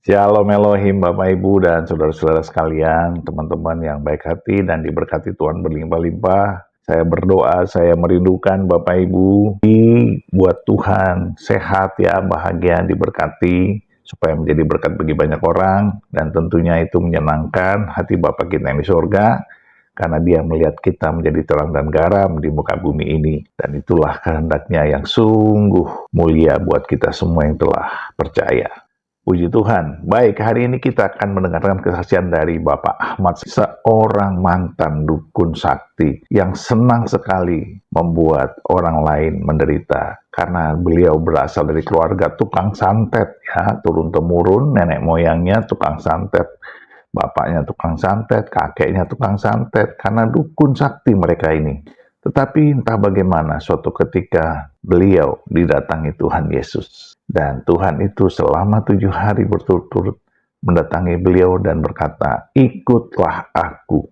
Shalom Elohim, Bapak Ibu dan saudara-saudara sekalian, teman-teman yang baik hati dan diberkati Tuhan berlimpah-limpah. Saya berdoa, saya merindukan Bapak Ibu buat Tuhan sehat ya, bahagia, diberkati, supaya menjadi berkat bagi banyak orang, dan tentunya itu menyenangkan hati Bapak kita yang di surga, karena Dia melihat kita menjadi terang dan garam di muka bumi ini, dan itulah kehendaknya yang sungguh mulia buat kita semua yang telah percaya. Puji Tuhan. Baik, hari ini kita akan mendengarkan kesaksian dari Bapak Ahmad, seorang mantan dukun sakti yang senang sekali membuat orang lain menderita. Karena beliau berasal dari keluarga tukang santet, ya, turun-temurun, nenek moyangnya tukang santet. Bapaknya tukang santet, kakeknya tukang santet, karena dukun sakti mereka ini. Tetapi entah bagaimana suatu ketika beliau didatangi Tuhan Yesus. Dan Tuhan itu selama 7 hari berturut-turut mendatangi beliau dan berkata, "Ikutlah aku."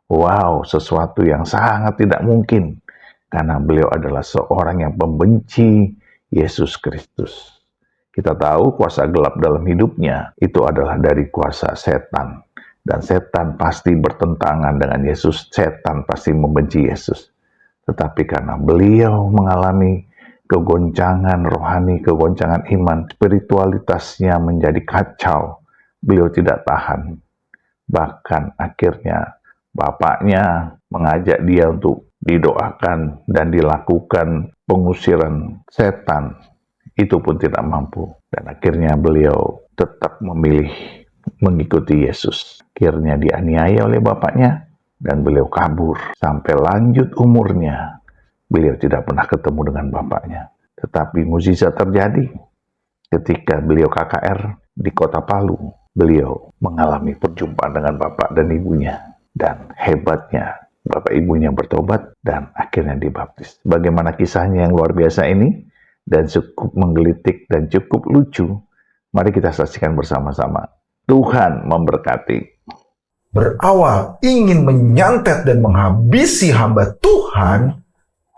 Wow, sesuatu yang sangat tidak mungkin. Karena beliau adalah seorang yang pembenci Yesus Kristus. Kita tahu kuasa gelap dalam hidupnya itu adalah dari kuasa setan. Dan setan pasti bertentangan dengan Yesus, setan pasti membenci Yesus. Tetapi karena beliau mengalami kegoncangan rohani, kegoncangan iman, spiritualitasnya menjadi kacau, beliau tidak tahan. Bahkan akhirnya bapaknya mengajak dia untuk didoakan dan dilakukan pengusiran setan. Itu pun tidak mampu. Dan akhirnya beliau tetap memilih mengikuti Yesus. Akhirnya dianiaya oleh bapaknya dan beliau kabur. Sampai lanjut umurnya, beliau tidak pernah ketemu dengan bapaknya. Tetapi mukjizat terjadi ketika beliau KKR di kota Palu. Beliau mengalami perjumpaan dengan bapak dan ibunya. Dan hebatnya, bapak ibunya bertobat dan akhirnya dibaptis. Bagaimana kisahnya yang luar biasa ini? Dan cukup menggelitik dan cukup lucu. Mari kita saksikan bersama-sama. Tuhan memberkati. Berawal ingin menyantet dan menghabisi hamba Tuhan,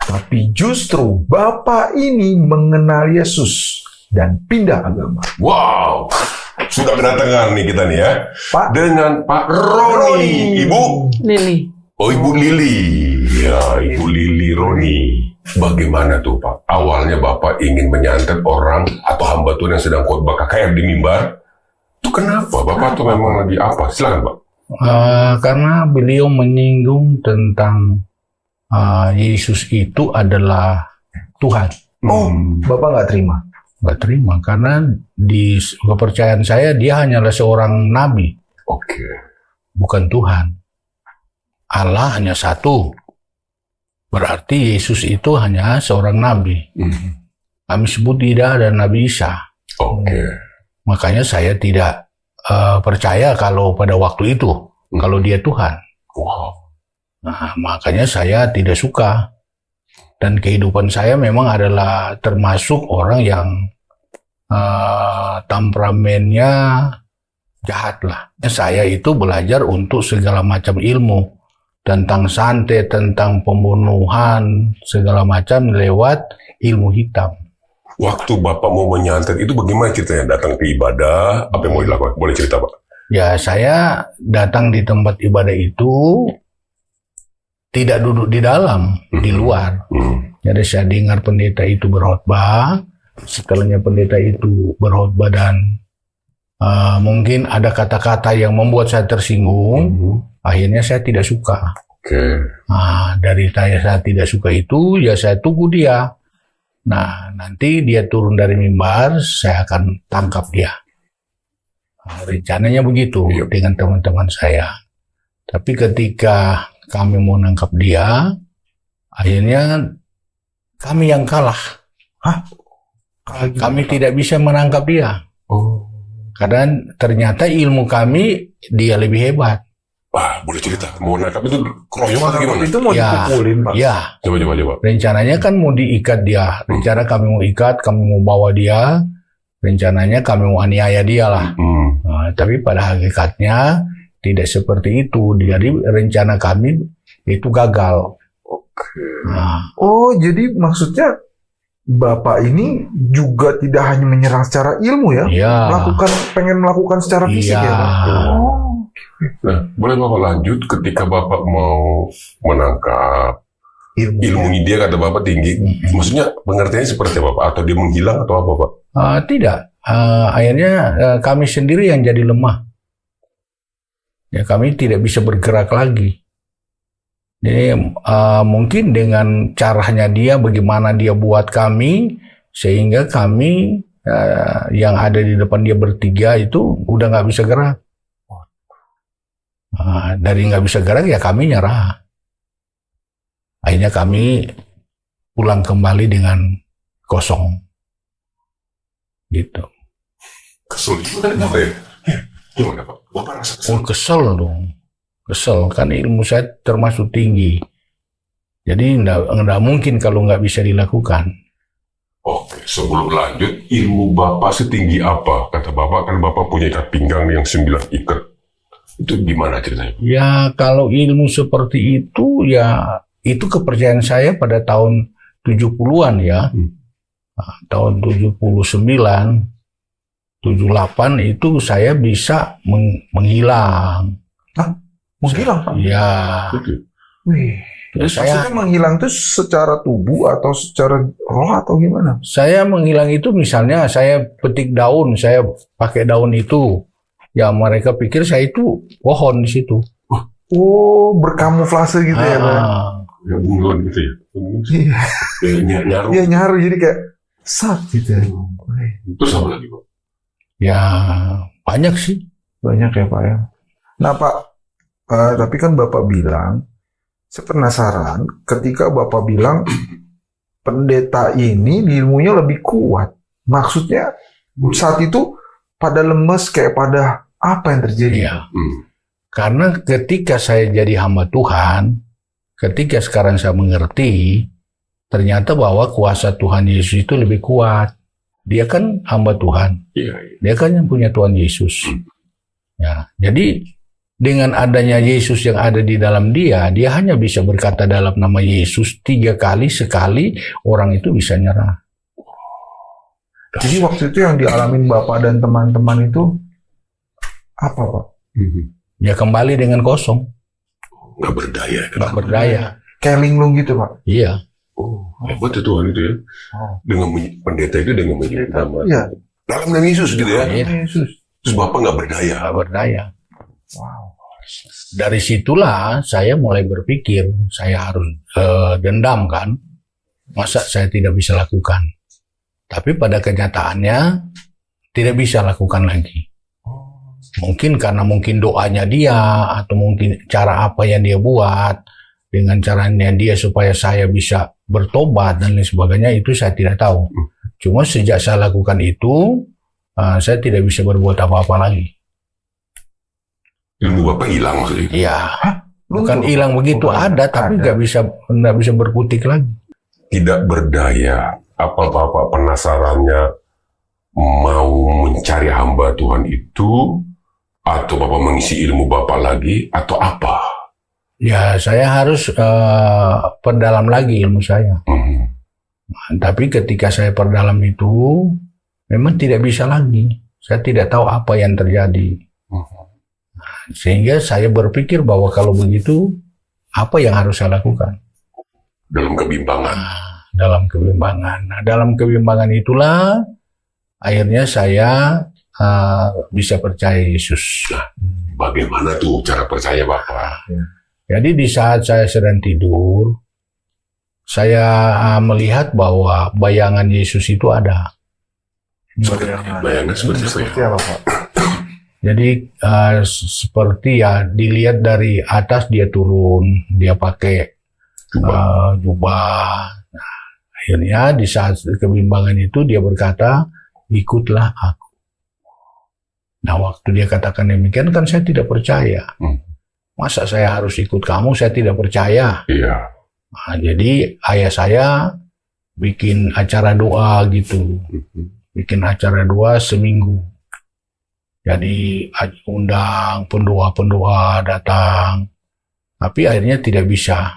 tapi justru Bapak ini mengenal Yesus dan pindah agama. Wow, sudah kedatangan nih kita nih ya, Pak dengan Pak Roni, Ibu Lili. Oh, Ibu Lili, ya Ibu Lili Roni. Bagaimana tuh Pak? Awalnya Bapak ingin menyantet orang atau hamba Tuhan yang sedang khotbah KKR di mimbar. Itu kenapa? Bapak tuh memang lagi apa? Silakan Pak. Karena beliau menyinggung tentang Yesus itu adalah Tuhan. Oh, Bapak nggak terima? Nggak terima, karena di kepercayaan saya dia hanyalah seorang nabi, Oke. bukan Tuhan. Allah hanya satu. Berarti Yesus itu hanya seorang nabi. Kami sebut tidak ada Nabi Isa. Oke. Makanya saya tidak percaya kalau pada waktu itu, kalau dia Tuhan. Wow. Nah, makanya saya tidak suka. Dan kehidupan saya memang adalah termasuk orang yang temperamennya jahat lah. Saya itu belajar untuk segala macam ilmu. Tentang santet, tentang pembunuhan, segala macam lewat ilmu hitam. Waktu Bapak mau menyantet itu bagaimana ceritanya? Datang ke ibadah, apa yang mau dilakukan? Boleh cerita Pak? Ya, saya datang di tempat ibadah itu tidak duduk di dalam, di luar. Jadi saya dengar pendeta itu berkhotbah, setelahnya pendeta itu berkhotbah dan mungkin ada kata-kata yang membuat saya tersinggung. Akhirnya saya tidak suka. Oke. Nah, dari saya tidak suka itu, ya saya tunggu dia. Nah, nanti dia turun dari mimbar, saya akan tangkap dia. Nah, rencananya begitu dengan teman-teman saya. Tapi ketika kami mau nangkap dia, akhirnya kami yang kalah. Hah? Kami tidak bisa menangkap dia. Oh. Karena ternyata ilmu kami dia lebih hebat. Pak, boleh cerita? Mau nangkap itu keroyokan atau gimana? Itu mau dipukulin, Pak? Ya. Coba. Rencananya kan mau diikat dia. Rencana kami mau ikat, kami mau bawa dia. Rencananya kami mau aniaya dia lah. Nah, tapi pada hakikatnya tidak seperti itu. Jadi rencana kami itu gagal. Oke. Nah, Oh, jadi maksudnya Bapak ini juga tidak hanya menyerang secara ilmu ya, Iya. pengen melakukan secara fisik Iya. ya, Pak. Oh. Nah, boleh Bapak lanjut ketika Bapak mau menangkap ilmunya dia kata Bapak tinggi. Maksudnya pengertiannya seperti apa Pak? Atau dia menghilang atau apa Pak? Tidak. Akhirnya kami sendiri yang jadi lemah. Ya, kami tidak bisa bergerak lagi. Jadi mungkin dengan caranya dia, bagaimana dia buat kami, sehingga kami yang ada di depan dia bertiga itu udah nggak bisa gerak. Dari nggak bisa gerak ya kami nyerah. Akhirnya kami pulang kembali dengan kosong. Gitu. Kesel juga kan Bapak ya? Gimana Pak? Bapak rasa kesel? Oh, kesel dong. Kesel, kan ilmu saya termasuk tinggi. Jadi nggak mungkin kalau nggak bisa dilakukan. Oke, sebelum lanjut, ilmu Bapak setinggi apa? Kata Bapak, kan Bapak punya ikat pinggang yang 9 ikat. Itu gimana ceritanya? Ya, kalau ilmu seperti itu, ya itu kepercayaan saya pada tahun 70-an ya. Nah, tahun 79, 78 itu saya bisa menghilang. Menghilang, Pak? Ya, Oke. Wih. terus Maksudnya menghilang itu secara tubuh atau secara roh atau gimana? saya menghilang itu misalnya saya petik daun, saya pakai daun itu. Ya mereka pikir saya itu pohon di situ. Oh, berkamuflase gitu ya, Pak? Ya bunglon gitu ya? Iya. Kayak nyaru. Iya, nyaru jadi kayak sak gitu. Wih. Terus apa lagi Pak? Ya banyak sih. Banyak ya, Pak ya. Nah, Pak, tapi kan Bapak bilang, saya penasaran ketika Bapak bilang pendeta ini ilmunya lebih kuat. Maksudnya saat itu pada lemes kayak pada apa yang terjadi? Iya. Karena ketika saya jadi hamba Tuhan, ketika sekarang saya mengerti, ternyata bahwa kuasa Tuhan Yesus itu lebih kuat. Dia kan hamba Tuhan. Iya. Dia kan yang punya Tuhan Yesus. Ya, jadi dengan adanya Yesus yang ada di dalam dia hanya bisa berkata dalam nama Yesus 3 kali, sekali orang itu bisa nyerah. Jadi waktu itu yang dialamin Bapak dan teman-teman itu apa, Pak? Ya kembali dengan kosong, Nggak berdaya. nggak berdaya. Kayak linglung gitu, Pak? Iya, Oh, hebat ya Tuhan itu ya. Dengan pendeta itu dengan menyebut nama. Iya. Dalam nama Yesus gitu ya. Iya. Yesus. Terus Bapak nggak berdaya. nggak berdaya. Wow. Dari situlah saya mulai berpikir, saya harus dendam kan. Masa saya tidak bisa lakukan? Tapi pada kenyataannya tidak bisa lakukan lagi. Mungkin karena doanya dia, atau mungkin cara apa yang dia buat, dengan caranya dia supaya saya bisa bertobat dan lain sebagainya, itu saya tidak tahu. Cuma sejak saya lakukan itu, saya tidak bisa berbuat apa-apa lagi. Ilmu Bapak hilang maksudnya. Iya. Bukan Luntur. hilang begitu, Bukan. ada, tapi nggak bisa berkutik lagi. Tidak berdaya. Apa Bapak penasarannya mau mencari hamba Tuhan itu, atau Bapak mengisi ilmu Bapak lagi, atau apa? Ya, saya harus perdalam lagi ilmu saya. Tapi ketika saya perdalam itu, memang tidak bisa lagi. Saya tidak tahu apa yang terjadi. Sehingga saya berpikir bahwa kalau begitu, apa yang harus saya lakukan? Dalam kebimbangan. Dalam kebimbangan. Nah, dalam kebimbangan itulah akhirnya saya bisa percaya Yesus. Bagaimana tuh cara percaya Bapak? Jadi di saat saya sedang tidur, saya melihat bahwa bayangan Yesus itu ada. Bayangan seperti apa? Apa, Pak? Jadi seperti ya dilihat dari atas dia turun, dia pakai jubah. Nah, akhirnya di saat kebimbangan itu dia berkata, ikutlah aku. Nah waktu dia katakan demikian kan saya tidak percaya. Masa saya harus ikut kamu, saya tidak percaya. Iya. Nah, jadi ayah saya bikin acara doa gitu. Bikin acara doa seminggu. Jadi undang pendoa-pendoa datang. Tapi akhirnya tidak bisa.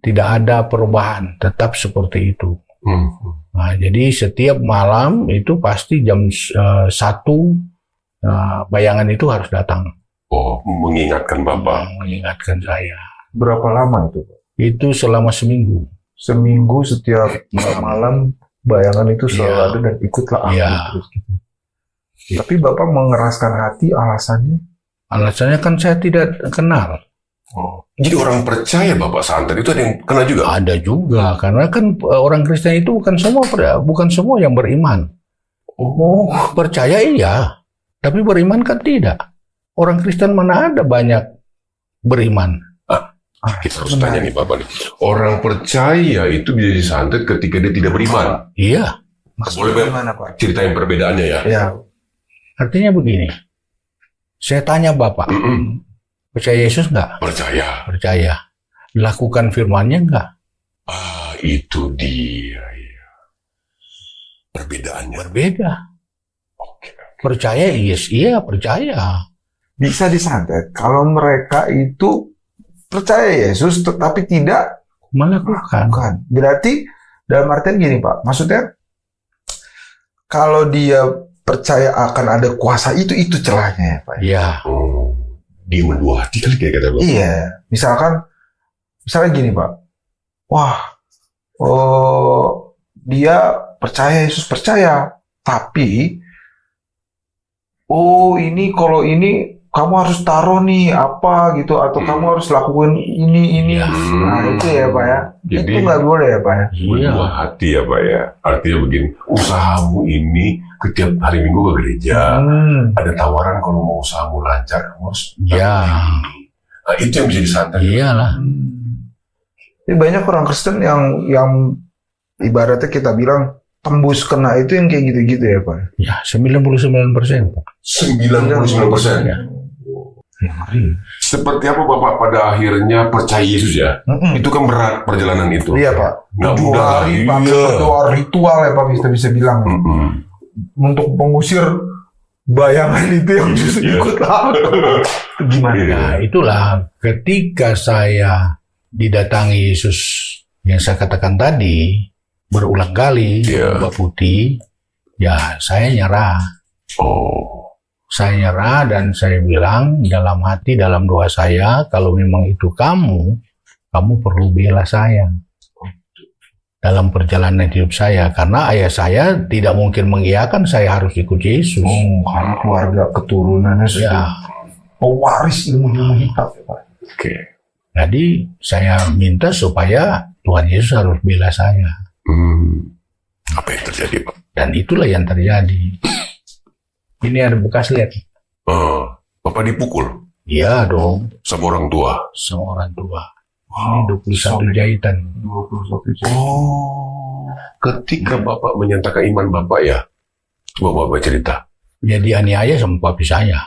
Tidak ada perubahan. Tetap seperti itu. Nah, jadi setiap malam itu pasti jam 1 bayangan itu harus datang. Oh, mengingatkan Bapak. Mengingatkan saya. Berapa lama itu, Pak? Itu selama seminggu. Seminggu setiap malam bayangan itu selalu Iya. ada dan ikutlah aku Iya. terus gitu. Tapi Bapak mengeraskan hati alasannya? Alasannya kan saya tidak kenal. Oh. Jadi orang percaya Bapak santet itu ada yang kena juga? Ada juga, karena kan orang Kristen itu bukan semua yang beriman. Oh, Percaya iya, tapi beriman kan tidak. Orang Kristen mana ada banyak beriman. kita harus tanya nih Bapak nih. Orang percaya itu bisa disantet ketika dia tidak beriman. Iya, Boleh Gimana, Pak? ceritain perbedaannya ya? Ya, artinya begini. Saya tanya Bapak, Mm-mm. percaya Yesus nggak? Percaya. Percaya. Lakukan firman-Nya nggak? Ah, itu dia. Ya. Perbedaannya. Berbeda. Oke. Percaya yes, iya percaya. bisa disantet kalau mereka itu percaya Yesus tetapi tidak Melakukan. bukan. Berarti dalam artian gini, Pak. Maksudnya kalau dia percaya akan ada kuasa itu celahnya ya, Pak. Ya, Oh, dia mendua hati kali kayak kata Bapak. Iya, misalnya gini, Pak. Wah, oh, dia percaya Yesus percaya, tapi oh ini kalau ini kamu harus taruh nih apa gitu atau kamu harus lakukan ini. Iya. Nah itu ya, Pak ya. Jadi- Itu nggak boleh ya, Pak ya. iya. Mendua hati ya Pak ya. Artinya begini, usahamu ini setiap hari Minggu ke gereja. Ada tawaran kalau mau usahamu lancar, kamu harus Iya. Nah, itu yang bisa disantet. Iyalah. Jadi banyak orang Kristen yang ibaratnya kita bilang tembus kena itu yang kayak gitu-gitu ya, Pak. Ya, 99%, Pak. 99%. Ya. Ya, ngeri. Seperti apa Bapak pada akhirnya percaya Yesus ya? Mm-mm. Itu kan berat perjalanan itu. Iya, Pak. Nggak 7 mudah. hari pakai Iya. berdoa ritual ya, Pak, bisa bilang. Mm-mm. Untuk mengusir bayangan itu yang justru Iya. ikut aku. Itu gimana? Iya. Nah, itulah ketika saya didatangi Yesus yang saya katakan tadi berulang kali, Iya. Mbak Putih, ya saya nyerah. Oh. Saya nyerah dan saya bilang dalam hati, dalam doa saya, kalau memang itu kamu perlu bela saya dalam perjalanan hidup saya. Karena ayah saya tidak mungkin mengiyakan saya harus ikut Yesus. Karena keluarga keturunannya Ya, sudah pewaris ilmu-ilmu hitam ya, Pak. Oke. jadi saya minta supaya Tuhan Yesus harus bela saya. Apa yang terjadi Pak? Dan itulah yang terjadi. Ini ada bekas lihat. Bapak dipukul Iya dong, sama orang tua. sama orang tua. Ini 21 jahitan. 21 jam. Oh. Ketika Bapak menyatakan iman Bapak ya, coba Bapak cerita. Jadi aniaya sama papi saya.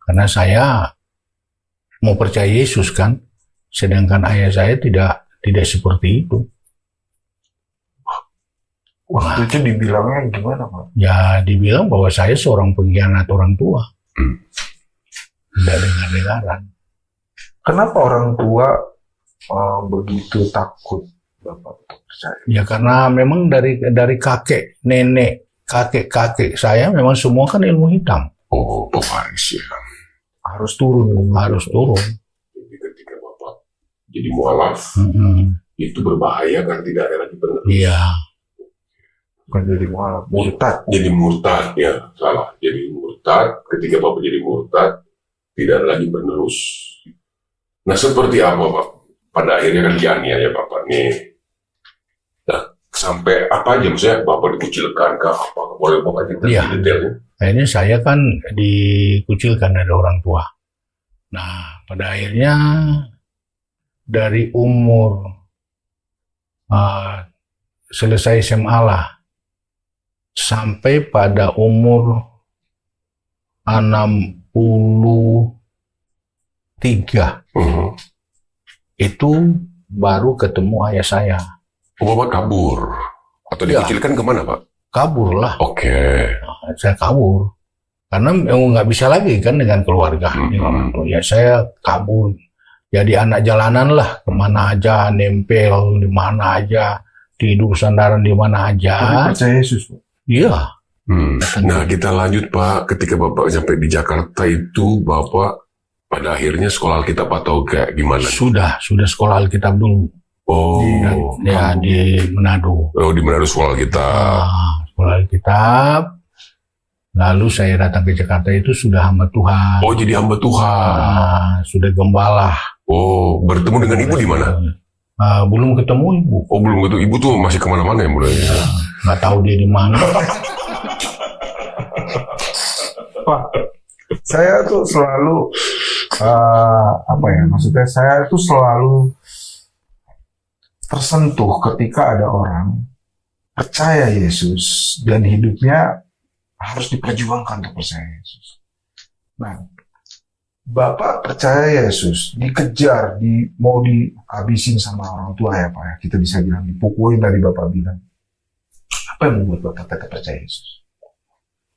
Karena saya mau percaya Yesus kan, sedangkan ayah saya tidak seperti itu. Waktu itu dibilangnya gimana, Pak? Ya dibilang bahwa saya seorang pengkhianat orang tua. Tidak dengar-dengaran. Kenapa orang tua begitu takut Bapak untuk percaya? Ya karena memang dari kakek, nenek, kakek saya memang semua kan ilmu hitam. Oh, pewaris ya. Harus turun. Harus turun. Jadi ketika Bapak jadi mualaf, itu berbahaya karena tidak ada lagi penerus. Iya. Bukan jadi mualaf, murtad. Jadi murtad, ya salah. Jadi murtad, ketika Bapak jadi murtad, tidak ada lagi penerus. Nah, seperti apa Pak? Pada akhirnya kan dianiaya Bapak nih. Nah, sampai apa aja, maksudnya Bapak dikucilkan kah? Apa? Boleh Bapak cerita Iya. detailnya? Akhirnya saya kan dikucilkan dari orang tua. Nah, pada akhirnya dari umur selesai SMA lah, sampai pada umur 63 itu baru ketemu ayah saya. Oh, Bapak kabur? Atau Iya. dikucilkan kemana Pak? Kabur lah, Oke. saya kabur. Karena nggak bisa lagi kan dengan keluarga. Dengan orang tua. Ya saya kabur. Jadi anak jalanan lah, kemana aja, nempel, di mana aja. tidur sandaran di mana Tapi aja. percaya Yesus, Pak. Iya. Nah, kita lanjut Pak. Ketika Bapak sampai di Jakarta itu, Bapak pada akhirnya sekolah Alkitab atau kayak gimana? Sudah sekolah Alkitab dulu. Oh, Ya, di Manado. di Manado sekolah Alkitab. Sekolah Alkitab. Lalu saya datang ke Jakarta itu sudah hamba Tuhan. Oh, jadi hamba Tuhan. Sudah gembala. Oh, bertemu dengan ibu di mana? Belum ketemu ibu. Oh, belum gitu. Ibu tuh masih kemana-mana ya mulai. Nggak tahu dia di mana. Pak, saya tuh selalu maksudnya saya tuh selalu tersentuh ketika ada orang percaya Yesus dan hidupnya harus diperjuangkan untuk percaya Yesus. Nah, Bapak percaya Yesus, dikejar, mau dihabisin sama orang tua ya Pak ya, kita bisa bilang dipukulin tadi Bapak bilang. Apa yang membuat Bapak tetap percaya Yesus?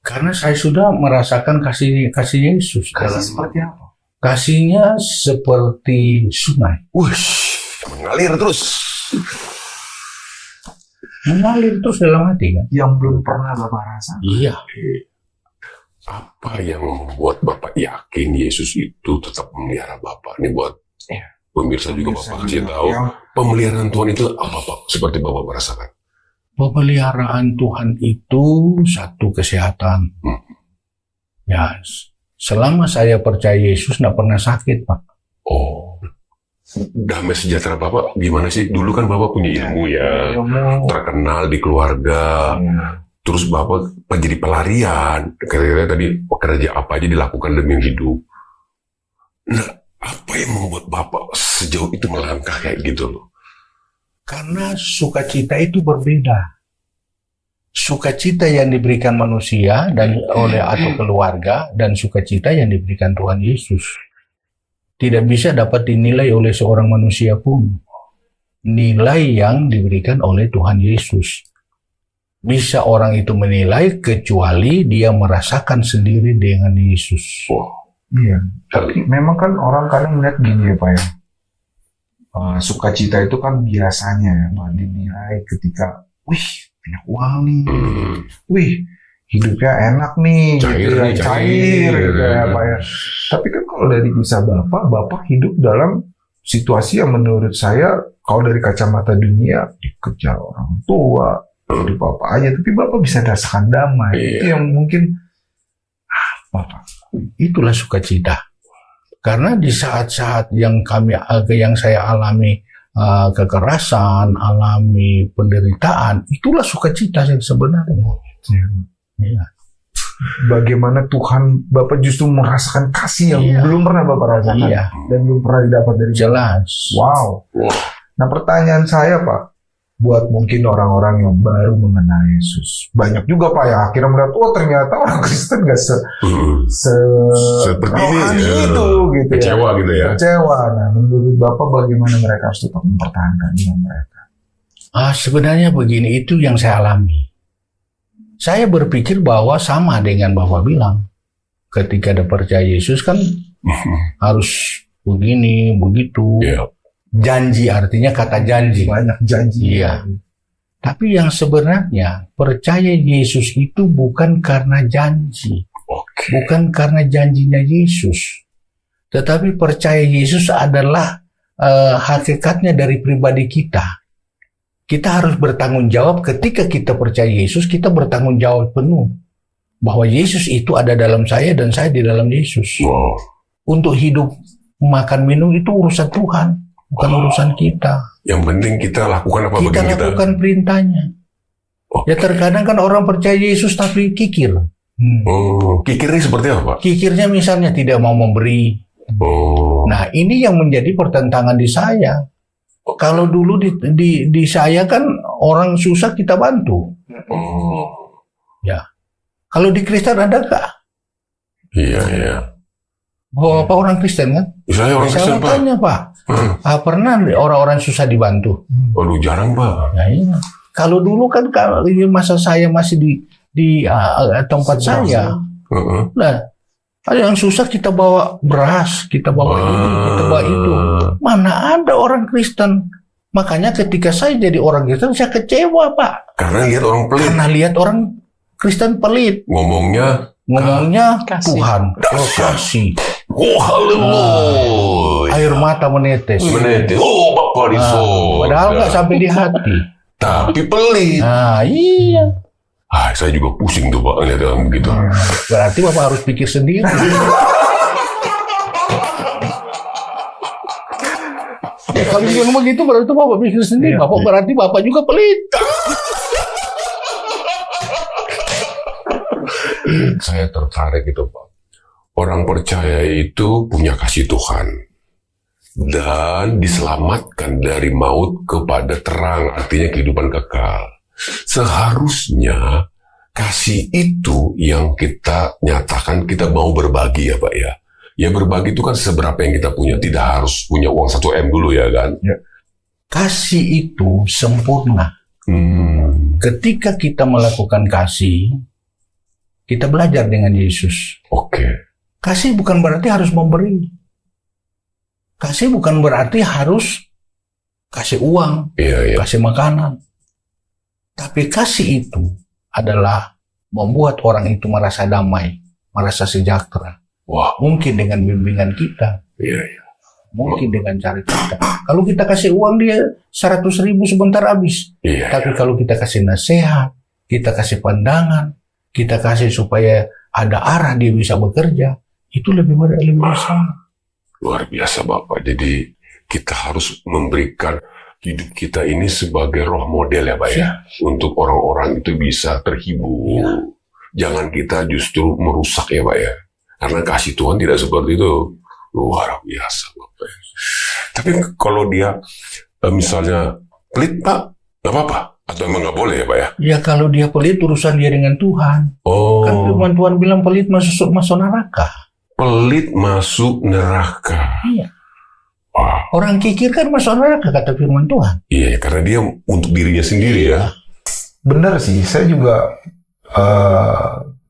Karena saya sudah merasakan kasih Yesus. Kasih seperti apa? Kasihnya seperti sungai. Wush, mengalir terus. Mengalir terus dalam hati kan? Yang belum pernah Bapak rasa. Iya. Apa yang membuat Bapak yakin Yesus itu tetap memelihara Bapak? Ini buat pemirsa juga Bapak kasih tahu. Pemeliharaan Tuhan itu apa Pak? Seperti Bapak merasakan. Pemeliharaan Tuhan itu satu kesehatan. Ya, selama saya percaya Yesus nggak pernah sakit, Pak. Oh, damai sejahtera Bapak gimana sih? Dulu kan Bapak punya ilmu ya, terkenal di keluarga. Terus Bapak menjadi pelarian. Kira-kira tadi pekerja apa aja dilakukan demi hidup. Nah, apa yang membuat Bapak sejauh itu melangkah kayak gitu loh? Karena sukacita itu berbeda. Sukacita yang diberikan manusia atau keluarga dan sukacita yang diberikan Tuhan Yesus tidak bisa dapat dinilai oleh seorang manusia pun. Nilai yang diberikan oleh Tuhan Yesus. Bisa orang itu menilai kecuali dia merasakan sendiri dengan Yesus. Iya. Tapi memang kan orang kadang melihat gini ya Pak ya. Sukacita itu kan biasanya dinilai ketika, wih punya uang nih, wih hidupnya enak nih, cair gitu ya Pak ya. Tapi kan kalau dari kisah Bapak hidup dalam situasi yang menurut saya kalau dari kacamata dunia dikejar orang tua, hidup apa aja, tapi Bapak bisa rasakan damai. Itu yang mungkin Bapak. Itulah sukacita. Karena di saat-saat yang saya alami kekerasan, alami penderitaan, itulah sukacita yang sebenarnya. Ya. Bagaimana Tuhan Bapak justru merasakan kasih yang belum pernah Bapak rasakan dan belum pernah didapat dari jelas. Wow. Nah pertanyaan saya Pak, buat mungkin orang-orang yang baru mengenal Yesus. Banyak juga Pak ya akhirnya melihat, ternyata orang Kristen gak seperti ini itu gitu kecewa ya. Gitu ya. Kecewa. Nah menurut Bapak bagaimana mereka harus tetap mempertahankan iman mereka? Sebenarnya begini, itu yang saya alami. Saya berpikir bahwa sama dengan Bapak bilang. Ketika ada percaya Yesus kan harus begini, begitu. Janji, artinya kata janji. Banyak janji. Iya. Tapi yang sebenarnya percaya Yesus itu bukan karena janji. Bukan karena janjinya Yesus. Tetapi percaya Yesus adalah hakikatnya dari pribadi kita. Kita harus bertanggung jawab ketika kita percaya Yesus, kita bertanggung jawab penuh. Bahwa Yesus itu ada dalam saya dan saya di dalam Yesus. Untuk hidup, makan, minum itu urusan Tuhan. Bukan urusan kita. Yang penting kita lakukan apa kita lakukan perintahnya. Ya terkadang kan orang percaya Yesus tapi kikir. Kikirnya seperti apa Pak? Kikirnya misalnya tidak mau memberi. Nah ini yang menjadi pertentangan di saya. Kalau dulu di saya kan orang susah kita bantu. Ya. Kalau di Kristen ada nggak? Iya. Bapak orang Kristen kan? Saya orang Kristen Pak. Tanya Pak. Pernah orang-orang susah dibantu? Waduh jarang Pak. Ya, iya. Kalau dulu kan kalau masa saya masih di tempat saya, nah ada yang susah kita bawa beras, kita bawa ini, kita bawa itu. Mana ada orang Kristen Makanya ketika saya jadi orang Kristen, saya kecewa, Pak. Karena lihat orang pelit. Karena lihat orang Kristen pelit. Ngomongnya Kasih. Tuhan, Dahsyat. kasih. oh haleluya. Air mata menetes. Menetes. Oh Bapak di sorga. Padahal nggak sampai di hati. Tapi pelit. Nah, iya. Saya juga pusing tuh Pak lihat orang begitu. Berarti Bapak harus pikir sendiri. Ya, kalau bilang begitu berarti Bapak pikir sendiri. Bapak berarti Bapak juga pelit. Saya tertarik itu Pak. Orang percaya itu punya kasih Tuhan. Dan diselamatkan dari maut kepada terang. Artinya kehidupan kekal. Seharusnya kasih itu yang kita nyatakan kita mau berbagi ya Pak ya. Ya berbagi itu kan seberapa yang kita punya. Tidak harus punya uang 1 M dulu ya kan. Kasih itu sempurna. Ketika kita melakukan kasih, kita belajar dengan Yesus. Oke. Kasih bukan berarti harus memberi. Kasih bukan berarti harus kasih uang, Iya. kasih makanan. Tapi kasih itu adalah membuat orang itu merasa damai, merasa sejahtera. Wah. Mungkin dengan bimbingan kita, Iya. mungkin dengan cara kita. Kalau kita kasih uang dia 100.000 sebentar habis. Iya. Tapi kalau kita kasih nasihat, kita kasih pandangan, kita kasih supaya ada arah dia bisa bekerja, itu lebih besar. Luar biasa Bapak. Jadi kita harus memberikan hidup kita ini sebagai roh model ya Pak ya. Untuk orang-orang itu bisa terhibur. Jangan kita justru merusak ya Pak ya. Karena kasih Tuhan tidak seperti itu. Luar biasa Bapak. Tapi kalau dia misalnya pelit Pak, nggak apa-apa? Atau emang nggak boleh ya Pak ya? Ya kalau dia pelit urusan dia dengan Tuhan. Oh. Kan firman Tuhan bilang pelit masuk neraka. Pelit masuk neraka. Iya. Wah. Orang kikir kan masuk neraka kata firman Tuhan. Iya, karena dia untuk dirinya sendiri ya. Benar sih, saya juga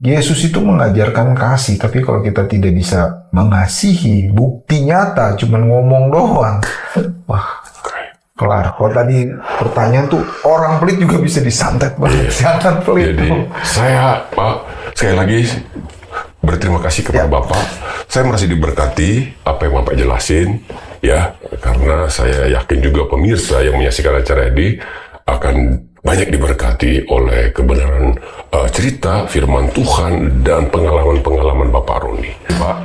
Yesus itu mengajarkan kasih, tapi kalau kita tidak bisa mengasihi, bukti nyata, cuman ngomong doang, wah, kelar. Kalau tadi pertanyaan tuh, orang pelit juga bisa disantet banget, jangan pelit. Jadi saya Pak, sekali lagi berterima kasih kepada Bapak. Saya merasa diberkati apa yang Bapak jelasin, ya, karena saya yakin juga pemirsa yang menyaksikan acara ini akan banyak diberkati oleh kebenaran cerita, firman Tuhan, dan pengalaman-pengalaman Bapak Roni. Pak,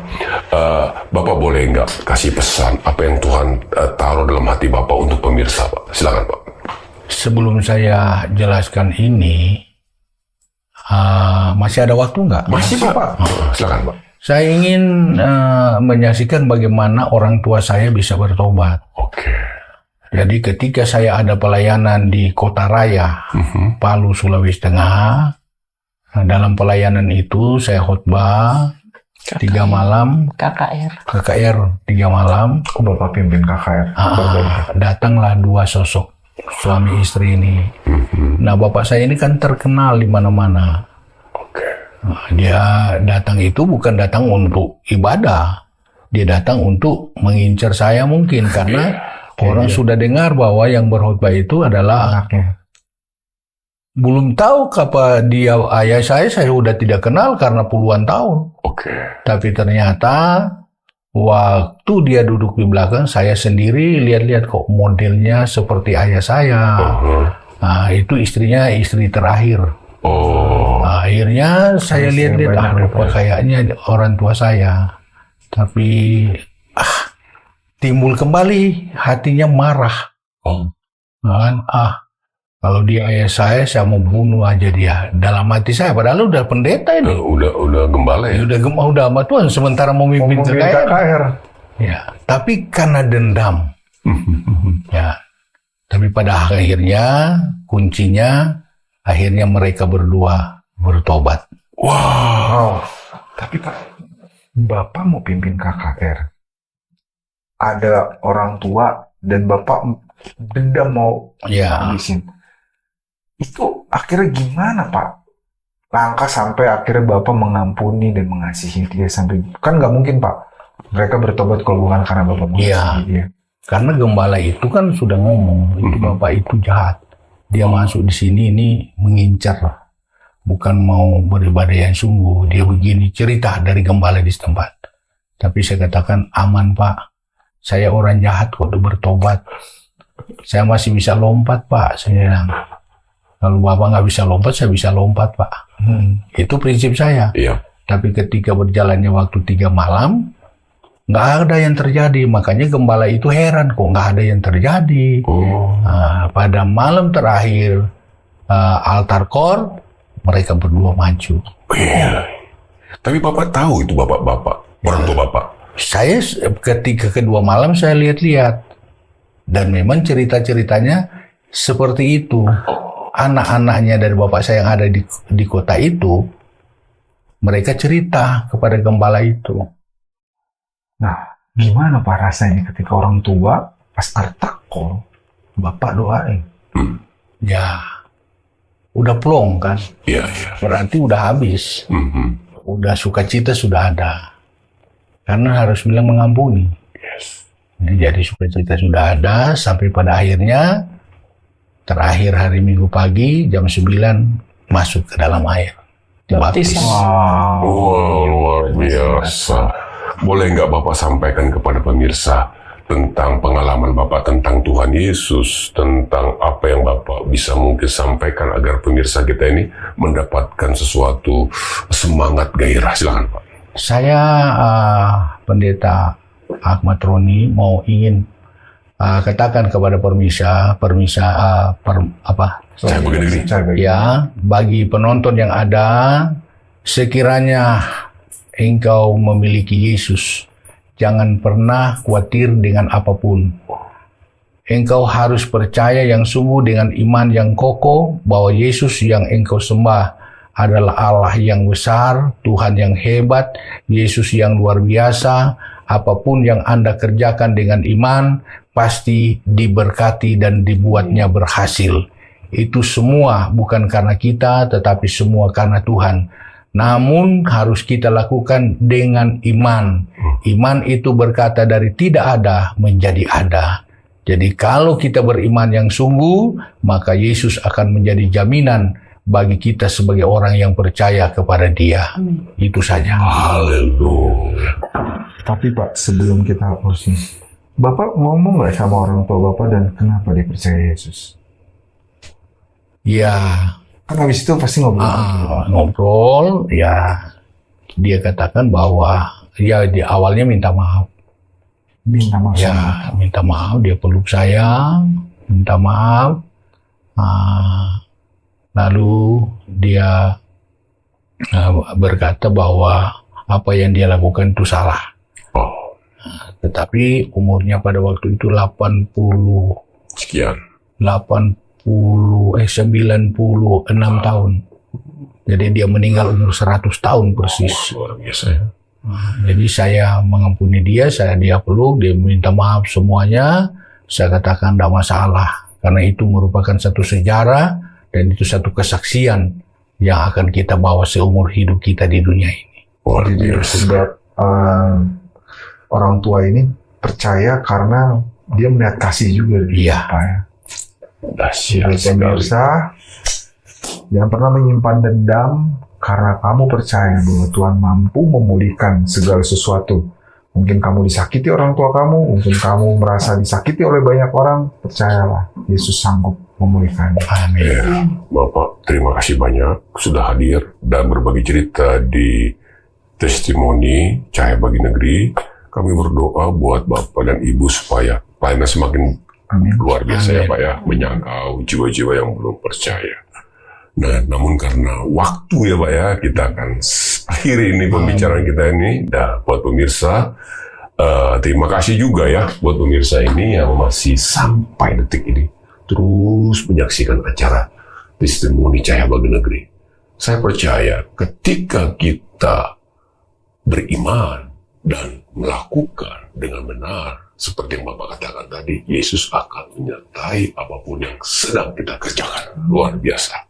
Bapak boleh nggak kasih pesan apa yang Tuhan taruh dalam hati Bapak untuk pemirsa, Pak? Silakan, Pak. Sebelum saya jelaskan ini, masih ada waktu nggak? Masih, Pak. Silakan, Pak. Saya ingin menyaksikan bagaimana orang tua saya bisa bertobat. Oke. Jadi ketika saya ada pelayanan di Kota Raya, Palu, Sulawesi Tengah, dalam pelayanan itu saya khotbah 3 malam, KKR 3 malam. Kok Bapak pimpin KKR? Datanglah 2 sosok suami istri ini. Nah, bapak saya ini kan terkenal di mana-mana. Nah, dia datang itu bukan datang untuk ibadah, dia datang untuk mengincar saya mungkin karena orang sudah dengar bahwa yang berkhotbah itu adalah Anaknya. belum tahu kapan dia ayah saya sudah tidak kenal karena puluhan tahun. Oke. Tapi ternyata waktu dia duduk di belakang, saya sendiri lihat-lihat kok modelnya seperti ayah saya. Nah, itu istrinya istri terakhir. Oh. Nah, akhirnya saya lihat-lihat, kok kayaknya orang tua saya. Tapi timbul kembali hatinya marah. Kan, kalau dia ayah saya mau bunuh aja dia. Dalam hati saya, padahal udah pendeta ini. Udah gembala ya? Udah sama Tuhan, sementara mau mimpin KKR. Ya, tapi karena dendam. Ya, tapi pada akhirnya kuncinya akhirnya mereka berdua bertobat. Wow. Tapi Pak, Bapak mau pimpin KKR. Ada orang tua dan Bapak dendam mau habisin. Itu akhirnya gimana Pak? Langkah sampai akhirnya Bapak mengampuni dan mengasihi dia sampai kan nggak mungkin Pak. Mereka bertobat kalau bukan karena Bapak mengasihi dia. Karena gembala itu kan sudah ngomong, itu bapak itu jahat. Dia masuk di sini ini mengincar, bukan mau beribadah yang sungguh. Dia begini cerita dari gembala di setempat. Tapi saya katakan, aman Pak, saya orang jahat kok udah bertobat. Saya masih bisa lompat Pak, saya bilang. Kalau bapak nggak bisa lompat, saya bisa lompat Pak. Itu prinsip saya. Iya. Tapi ketika berjalannya waktu 3 malam, nggak ada yang terjadi. Makanya gembala itu heran, kok nggak ada yang terjadi. Nah, pada malam terakhir altar kor, mereka berdua maju. Iya. Tapi Bapak tahu itu bapak-bapak, orang tua Bapak. Saya ketika kedua malam saya lihat-lihat. Dan memang cerita-ceritanya seperti itu. Anak-anaknya dari bapak saya yang ada di kota itu, mereka cerita kepada gembala itu. Nah, gimana Pak rasanya ketika orang tua pas altar call, Bapak doain? Ya, udah plong kan. Iya, iya. Berarti udah habis. Udah sukacita sudah ada. Karena harus bilang mengampuni. Ya, jadi sukacita sudah ada sampai pada akhirnya terakhir hari Minggu pagi jam 9 masuk ke dalam air. Dibaptis. Wow, luar biasa. Boleh nggak Bapak sampaikan kepada pemirsa tentang pengalaman Bapak tentang Tuhan Yesus, tentang apa yang Bapak bisa mungkin sampaikan agar pemirsa kita ini mendapatkan sesuatu semangat gairah. Silakan Pak. Saya Pendeta Ahmad Roni mau ingin katakan kepada Saya begini. ya, bagi penonton yang ada, sekiranya engkau memiliki Yesus, jangan pernah khawatir dengan apapun. Engkau harus percaya yang sungguh dengan iman yang kokoh bahwa Yesus yang engkau sembah adalah Allah yang besar, Tuhan yang hebat, Yesus yang luar biasa. Apapun yang Anda kerjakan dengan iman, pasti diberkati dan dibuatnya berhasil. Itu semua bukan karena kita, tetapi semua karena Tuhan. Namun harus kita lakukan dengan iman. Iman itu berkata dari tidak ada menjadi ada. Jadi kalau kita beriman yang sungguh, maka Yesus akan menjadi jaminan bagi kita sebagai orang yang percaya kepada Dia. Itu saja. Haleluya. Tapi Pak, sebelum kita closing, Bapak ngomong nggak sama orang tua Bapak dan kenapa dia percaya Yesus? Ya, Kan habis itu pasti ngobrol. ngobrol, ya dia katakan bahwa ya di awalnya minta maaf. Minta maaf. Ya, minta maaf, dia peluk saya, minta maaf. Lalu dia berkata bahwa apa yang dia lakukan itu salah. Tetapi umurnya pada waktu itu 96 tahun. Jadi dia meninggal umur 100 tahun persis. Luar biasa ya. Jadi saya mengampuni dia peluk, dia minta maaf semuanya. Saya katakan tidak masalah, karena itu merupakan satu sejarah dan itu satu kesaksian yang akan kita bawa seumur hidup kita di dunia ini. Luar Jadi biasa. sebab orang tua ini percaya karena dia melihat kasih juga dari Iya. Bapak ya. Dahsyat Jadi sekali. pemirsa, jangan pernah menyimpan dendam karena kamu percaya bahwa Tuhan mampu memulihkan segala sesuatu. Mungkin kamu disakiti orang tua kamu, mungkin kamu merasa disakiti oleh banyak orang, percayalah, Yesus sanggup memulihkannya. Amin. Ya, Bapak, terima kasih banyak sudah hadir dan berbagi cerita di testimoni Cahaya Bagi Negeri. Kami berdoa buat Bapak dan Ibu supaya pelayanan semakin Amin. luar biasa ya Amin. Pak ya, menjangkau jiwa-jiwa yang belum percaya. Nah, namun karena waktu ya Pak ya, kita akan akhiri ini pembicaraan kita ini. Nah, buat pemirsa, terima kasih juga ya buat pemirsa ini yang masih sampai detik ini terus menyaksikan acara testimoni Cahaya Bagi Negeri. Saya percaya ketika kita beriman dan melakukan dengan benar seperti yang Bapak katakan tadi, Yesus akan menyertai apapun yang sedang kita kerjakan. Luar biasa.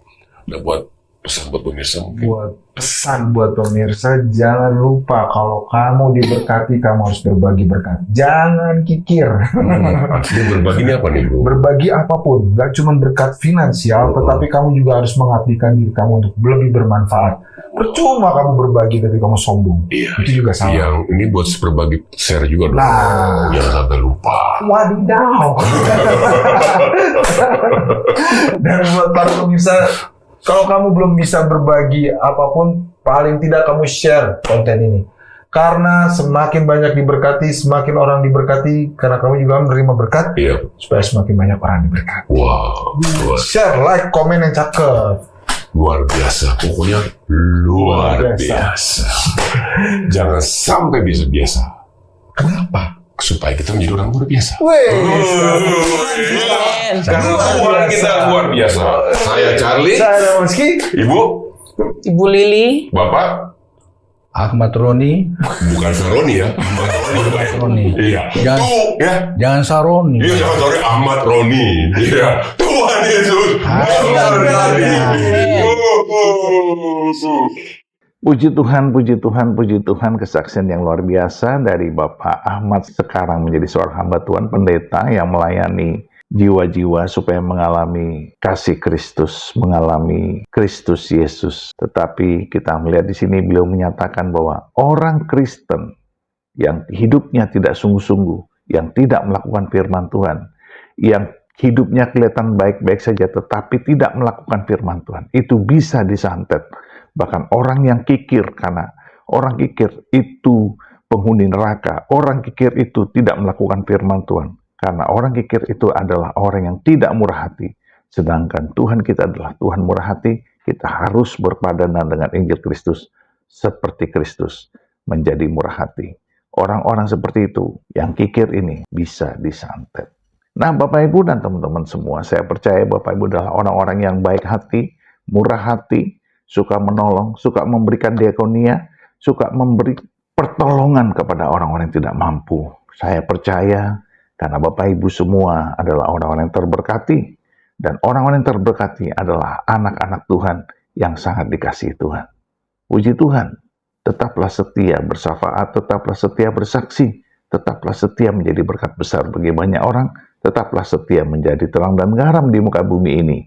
Dan buat Pesan buat pemirsa mungkin. Buat pesan buat pemirsa, jangan lupa kalau kamu diberkati, kamu harus berbagi berkat. Jangan kikir. Ini berbagi ini apa nih, bro? Berbagi apapun, gak cuma berkat finansial, tetapi kamu juga harus mengabdikan diri kamu untuk lebih bermanfaat. Percuma kamu berbagi tapi kamu sombong. Iya. Itu juga salah. Yang ini buat berbagi share juga dong. Nah. Jangan sampai lupa. Wadidaw. Dan buat para pemirsa, kalau kamu belum bisa berbagi apapun, paling tidak kamu share konten ini. Karena semakin banyak diberkati, semakin orang diberkati, karena kamu juga menerima berkat, Iya. supaya semakin banyak orang diberkati. Wow. Share, like, komen yang cakep. Luar biasa. Pokoknya luar Luar biasa. Jangan sampai biasa-biasa. Kenapa? Supaya kita menjadi orang luar biasa. Karena Tuhan kita luar biasa. Saya Charlie. Saya Rizky. Ibu. Ibu Lili. Bapak. Ahmad Roni, Bukan Saroni ya. Roni. Iya. Jangan- Tuh, ya. Jangan Saroni. Iya, jangan sorry, Ahmad Roni. Iya. Tuhan Yesus. Puji Tuhan, puji Tuhan, puji Tuhan, kesaksian yang luar biasa dari Bapak Ahmad sekarang menjadi seorang hamba Tuhan pendeta yang melayani jiwa-jiwa supaya mengalami kasih Kristus, mengalami Kristus Yesus. Tetapi kita melihat di sini beliau menyatakan bahwa orang Kristen yang hidupnya tidak sungguh-sungguh, yang tidak melakukan firman Tuhan, yang hidupnya kelihatan baik-baik saja tetapi tidak melakukan firman Tuhan, itu bisa disantet. Bahkan orang yang kikir, karena orang kikir itu penghuni neraka, orang kikir itu tidak melakukan firman Tuhan. Karena orang kikir itu adalah orang yang tidak murah hati. Sedangkan Tuhan kita adalah Tuhan murah hati, kita harus berpadanan dengan Injil Kristus seperti Kristus menjadi murah hati. Orang-orang seperti itu yang kikir ini bisa disantet. Nah, Bapak Ibu dan teman-teman semua, saya percaya Bapak Ibu adalah orang-orang yang baik hati, murah hati, suka menolong, suka memberikan diakonia, suka memberi pertolongan kepada orang-orang yang tidak mampu. Saya percaya karena Bapak Ibu semua adalah orang-orang yang terberkati, dan orang-orang yang terberkati adalah anak-anak Tuhan yang sangat dikasihi Tuhan. Puji Tuhan, tetaplah setia bersyafaat, tetaplah setia bersaksi, tetaplah setia menjadi berkat besar bagi banyak orang, tetaplah setia menjadi terang dan garam di muka bumi ini.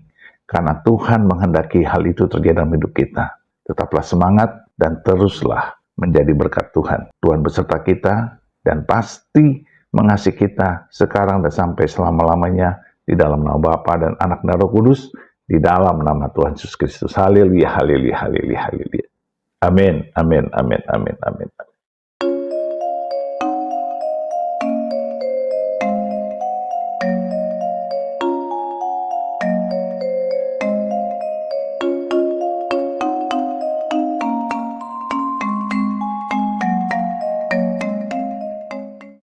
Karena Tuhan menghendaki hal itu terjadi dalam hidup kita. Tetaplah semangat dan teruslah menjadi berkat Tuhan. Tuhan beserta kita dan pasti mengasihi kita sekarang dan sampai selama-lamanya di dalam nama Bapa dan Anak dan Roh Kudus, di dalam nama Tuhan Yesus Kristus. Haleluya, haleluya, haleluya, haleluya. Amin, amin, amin, amin, amin.